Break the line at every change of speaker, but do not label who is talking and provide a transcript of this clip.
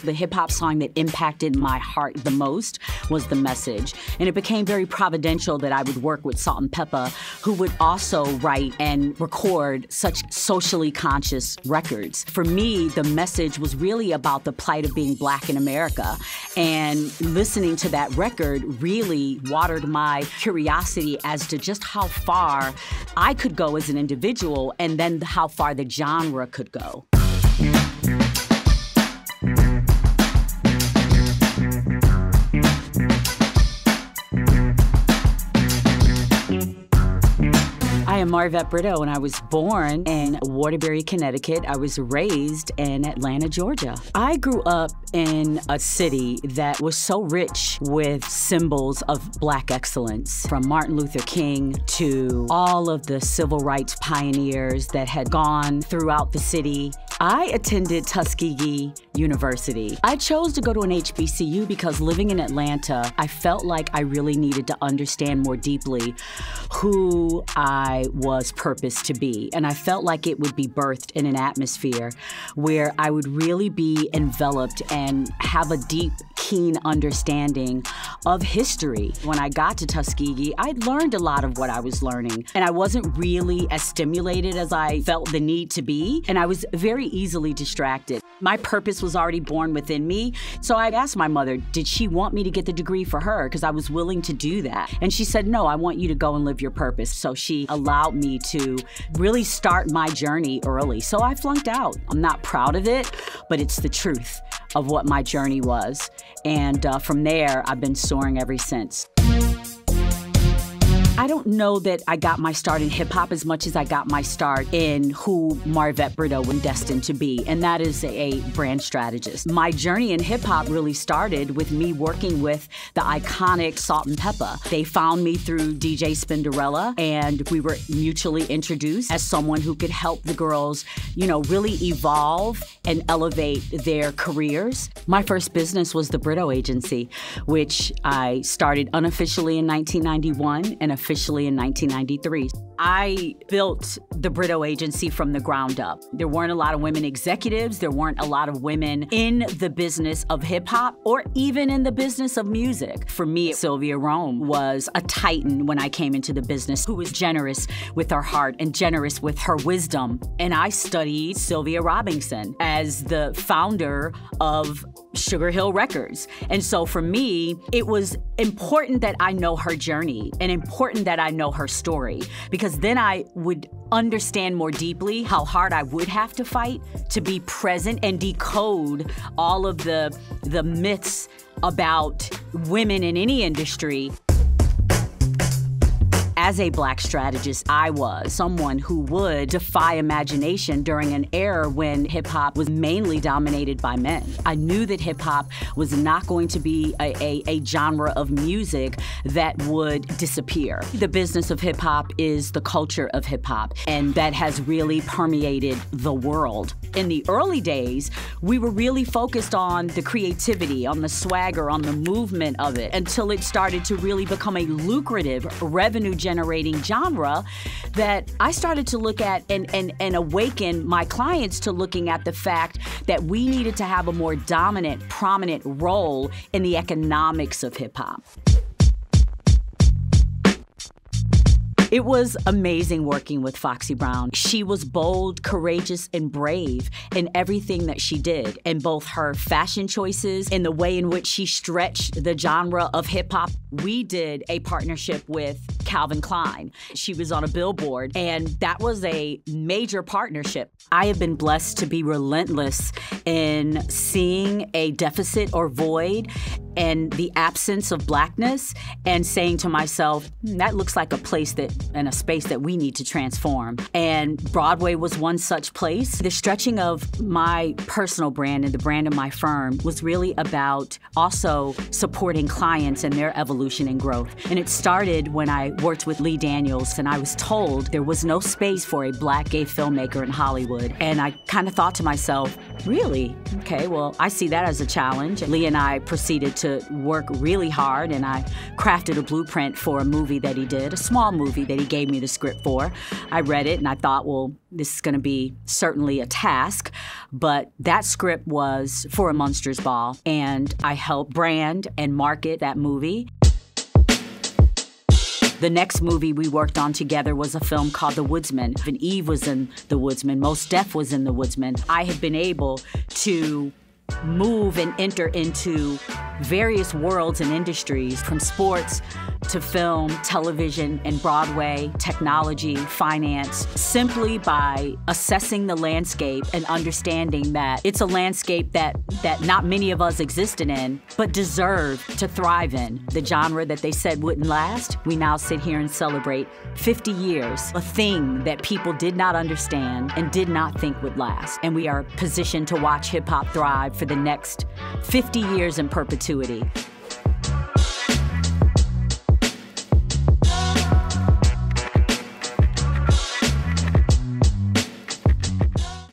The hip-hop song that impacted my heart the most was The Message. And it became very providential that I would work with Salt and Pepper, who would also write and record such socially conscious records. For me, The Message was really about the plight of being Black in America. And listening to that record really watered my curiosity as to just how far I could go as an individual and then how far the genre could go. I am Marvet Britto, and I was born in Waterbury, Connecticut. I was raised in Atlanta, Georgia. I grew up in a city that was so rich with symbols of Black excellence, from Martin Luther King to all of the civil rights pioneers that had gone throughout the city. I attended Tuskegee University. I chose to go to an HBCU because living in Atlanta, I felt like I really needed to understand more deeply who I was purposed to be. And I felt like it would be birthed in an atmosphere where I would really be enveloped and have a deep, keen understanding of history. When I got to Tuskegee, I learned a lot of what I was learning, and I wasn't really as stimulated as I felt the need to be, and I was very easily distracted. My purpose was already born within me, so I asked my mother, did she want me to get the degree for her? Because I was willing to do that. And she said, no, I want you to go and live your purpose. So she allowed me to really start my journey early. So I flunked out. I'm not proud of it, but it's the truth of what my journey was. And from there, I've been soaring ever since. I don't know that I got my start in hip-hop as much as I got my start in who Marvet Britto was destined to be, and that is a brand strategist. My journey in hip-hop really started with me working with the iconic Salt and Pepper. They found me through DJ Spinderella, and we were mutually introduced as someone who could help the girls, you know, really evolve and elevate their careers. My first business was the Britto Agency, which I started unofficially in 1991 and officially in 1993. I built the Britto Agency from the ground up. There weren't a lot of women executives. There weren't a lot of women in the business of hip-hop or even in the business of music. For me, Sylvia Rome was a titan when I came into the business, who was generous with her heart and generous with her wisdom. And I studied Sylvia Robinson as the founder of Sugar Hill Records. And so for me, it was important that I know her journey and important that I know her story, because then I would understand more deeply how hard I would have to fight to be present and decode all of the myths about women in any industry. As a Black strategist, I was someone who would defy imagination during an era when hip-hop was mainly dominated by men. I knew that hip-hop was not going to be a genre of music that would disappear. The business of hip-hop is the culture of hip-hop, and that has really permeated the world. In the early days, we were really focused on the creativity, on the swagger, on the movement of it, until it started to really become a lucrative, revenue-generating genre that I started to look at and awaken my clients to looking at the fact that we needed to have a more dominant, prominent role in the economics of hip-hop. It was amazing working with Foxy Brown. She was bold, courageous, and brave in everything that she did, in both her fashion choices and the way in which she stretched the genre of hip-hop. We did a partnership with Calvin Klein. She was on a billboard, and that was a major partnership. I have been blessed to be relentless in seeing a deficit or void and the absence of Blackness and saying to myself, that looks like a place and a space that we need to transform. And Broadway was one such place. The stretching of my personal brand and the brand of my firm was really about also supporting clients and their evolution and growth. And it started when I worked with Lee Daniels, and I was told there was no space for a black gay filmmaker in Hollywood. And I kind of thought to myself, really? Okay, well, I see that as a challenge. Lee and I proceeded to work really hard, and I crafted a blueprint for a movie that he did, a small movie that he gave me the script for. I read it, and I thought, well, this is going to be certainly a task, but that script was for a Munsters Ball, and I helped brand and market that movie. The next movie we worked on together was a film called The Woodsman. And Eve was in The Woodsman. Mos Def was in The Woodsman. I have been able to move and enter into various worlds and industries, from sports to film, television, and Broadway, technology, finance, simply by assessing the landscape and understanding that it's a landscape that not many of us existed in, but deserve to thrive in. The genre that they said wouldn't last, we now sit here and celebrate 50 years, a thing that people did not understand and did not think would last. And we are positioned to watch hip-hop thrive for the next 50 years in perpetuity.